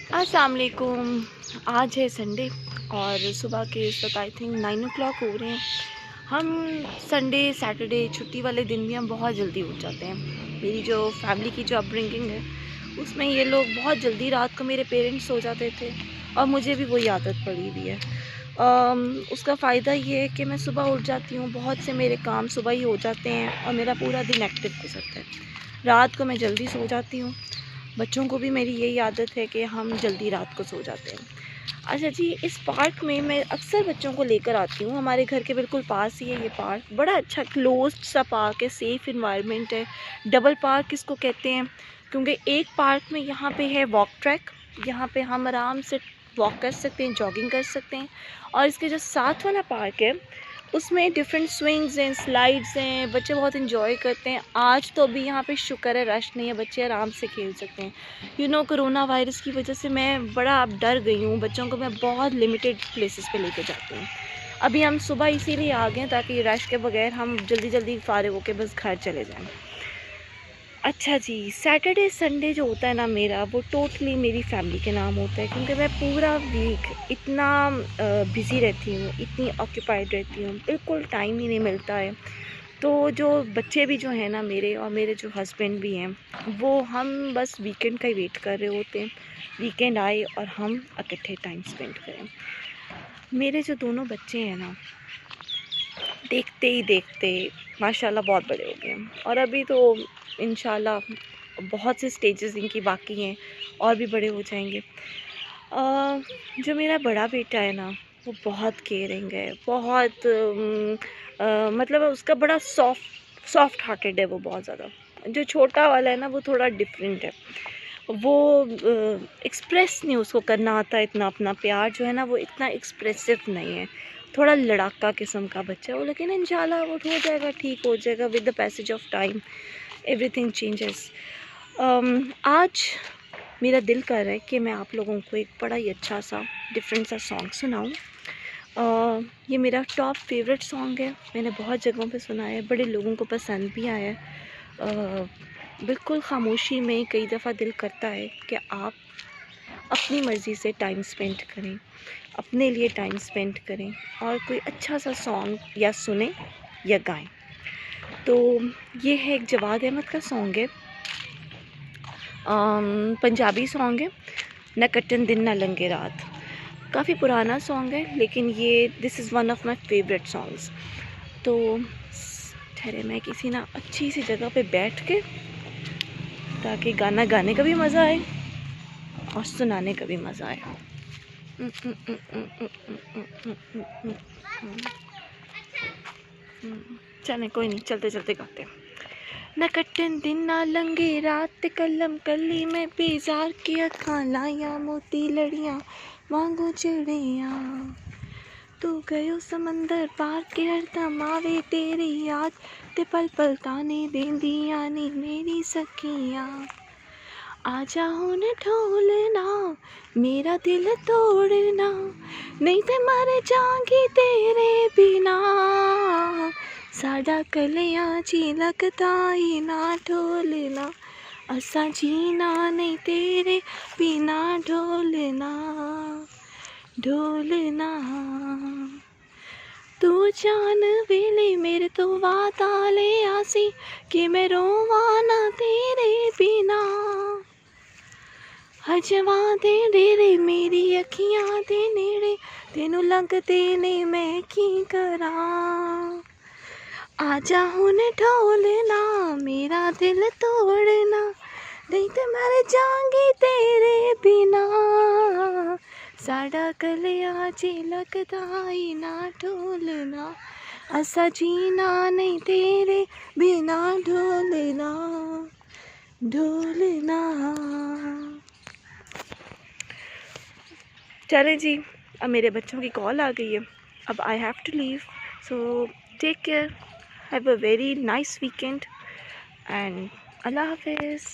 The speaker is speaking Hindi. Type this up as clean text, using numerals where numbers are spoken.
अस्सलाम वालेकुम। आज है संडे और सुबह के इस वक्त आई थिंक 9 o'clock हो रहे हैं। हम संडे सैटरडे छुट्टी वाले दिन भी हम बहुत जल्दी उठ जाते हैं। मेरी जो फैमिली की जो अपब्रिंगिंग है उसमें ये लोग बहुत जल्दी रात को मेरे पेरेंट्स सो जाते थे और मुझे भी वही आदत पड़ी हुई है। उसका फ़ायदा ये है कि मैं सुबह उठ जाती हूँ, बहुत से मेरे काम सुबह ही हो जाते हैं और मेरा पूरा दिन एक्टिव गुजरता है। रात को मैं जल्दी सो जाती हूँ। बच्चों को भी मेरी यही आदत है कि हम जल्दी रात को सो जाते हैं। अच्छा जी, इस पार्क में मैं अक्सर बच्चों को लेकर आती हूँ। हमारे घर के बिल्कुल पास ही है ये पार्क। बड़ा अच्छा क्लोज्ड सा पार्क है, सेफ़ एनवायरनमेंट है। डबल पार्क इसको कहते हैं क्योंकि एक पार्क में यहाँ पे है वॉक ट्रैक, यहाँ पे हम आराम से वॉक कर सकते हैं, जॉगिंग कर सकते हैं। और इसके जो साथ वाला पार्क है उसमें डिफरेंट स्विंग्स हैं, स्लाइड्स हैं, बच्चे बहुत इन्जॉय करते हैं। आज तो अभी यहाँ पे शुक्र है रश नहीं है, बच्चे आराम से खेल सकते हैं। कोरोना वायरस की वजह से मैं बड़ा अब डर गई हूँ। बच्चों को मैं बहुत लिमिटेड प्लेसेस पे लेके जाती हूँ। अभी हम सुबह इसीलिए आ गए ताकि रश के बगैर हम जल्दी जल्दी फारिग होकर बस घर चले जाएँ। अच्छा जी, सैटरडे संडे जो होता है ना मेरा, वो टोटली मेरी फैमिली के नाम होता है क्योंकि मैं पूरा वीक इतना बिज़ी रहती हूँ, इतनी ऑक्यूपाइड रहती हूँ, बिल्कुल टाइम ही नहीं मिलता है। तो जो बच्चे भी जो हैं ना मेरे और मेरे जो हस्बैंड भी हैं, वो हम बस वीकेंड का ही वेट कर रहे होते हैं। वीकेंड आए और हम इकट्ठे टाइम स्पेंड करें। मेरे जो दोनों बच्चे हैं ना, देखते ही देखते माशाल्लाह बहुत बड़े हो गए हैं और अभी तो इंशाल्लाह बहुत से स्टेजेस इनकी बाकी हैं और भी बड़े हो जाएंगे। जो मेरा बड़ा बेटा है ना, वो बहुत केयरिंग है, बहुत मतलब उसका बड़ा सॉफ्ट हार्टेड है वो, बहुत ज़्यादा। जो छोटा वाला है ना, वो थोड़ा डिफरेंट है। वो एक्सप्रेस नहीं उसको करना आता इतना, अपना प्यार जो है ना वो इतना एक्सप्रेसिव नहीं है। थोड़ा लड़ाका किस्म का बच्चा है वो, लेकिन इंशाल्लाह वो हो जाएगा, ठीक हो जाएगा with the passage of time. Everything changes. आज मेरा दिल कर रहा है कि मैं आप लोगों को एक बड़ा ही अच्छा सा डिफरेंट सा सॉन्ग सुनाऊँ। ये मेरा टॉप फेवरेट सॉन्ग है, मैंने बहुत जगहों पे सुना है, बड़े लोगों को पसंद भी आया है। बिल्कुल ख़ामोशी में कई दफ़ा दिल करता है कि आप अपनी मर्ज़ी से टाइम स्पेंड करें, अपने लिए टाइम स्पेंड करें और कोई अच्छा सा सॉन्ग या सुने या गाएं। तो ये है, एक जवाद अहमद का सॉन्ग है, पंजाबी सॉन्ग है, न कट्टन दिन न लंघे रात। काफ़ी पुराना सॉन्ग है लेकिन ये this is one of my favourite songs. तो ठहरे मैं किसी ना अच्छी सी जगह पे बैठ के, ताकि गाना गाने का भी मज़ा आए और सुनाने का भी मज़ा आए। चलें, कोई नहीं, चलते चलते गाते हैं। न कट्टन दिन ना लंघे रात, कलम कली में बेजार की अखां लाइया, मोती लड़ियां वांगू चिड़िया। तू गयो समंदर पार के हरदम आवे तेरी याद, ते पल पल ताने देंदियां नी मेरी सखियां। आजा हुन ढोलना मेरा दिल तोड़ना, नहीं ते मर जाऊंगी तेरे बिना। साडा कलियां ची लगदा ही ना ढोलना, असा जीना नहीं तेरे बिना ढोलना। ढोलना तू जान वेले मेरे तो वादा ले आसी कि मैं रोवा ना तेरे बिना। हजवा दे डेरे मेरी अखियां दे नेड़े, तेनू लगदे ने मैं की करा। आजा हुन ढोलना मेरा दिल तोड़ना, नहीं ते मर जाऊंगी तेरे बिना। साडा कलिया ची लगदा ही ना ढोलना, असा जीना नहीं तेरे बिना। ढोलना ढोलना। चलें जी, अब मेरे बच्चों की कॉल आ गई है, अब I have to leave. So take care, have a very nice weekend and अल्लाह हाफिज़।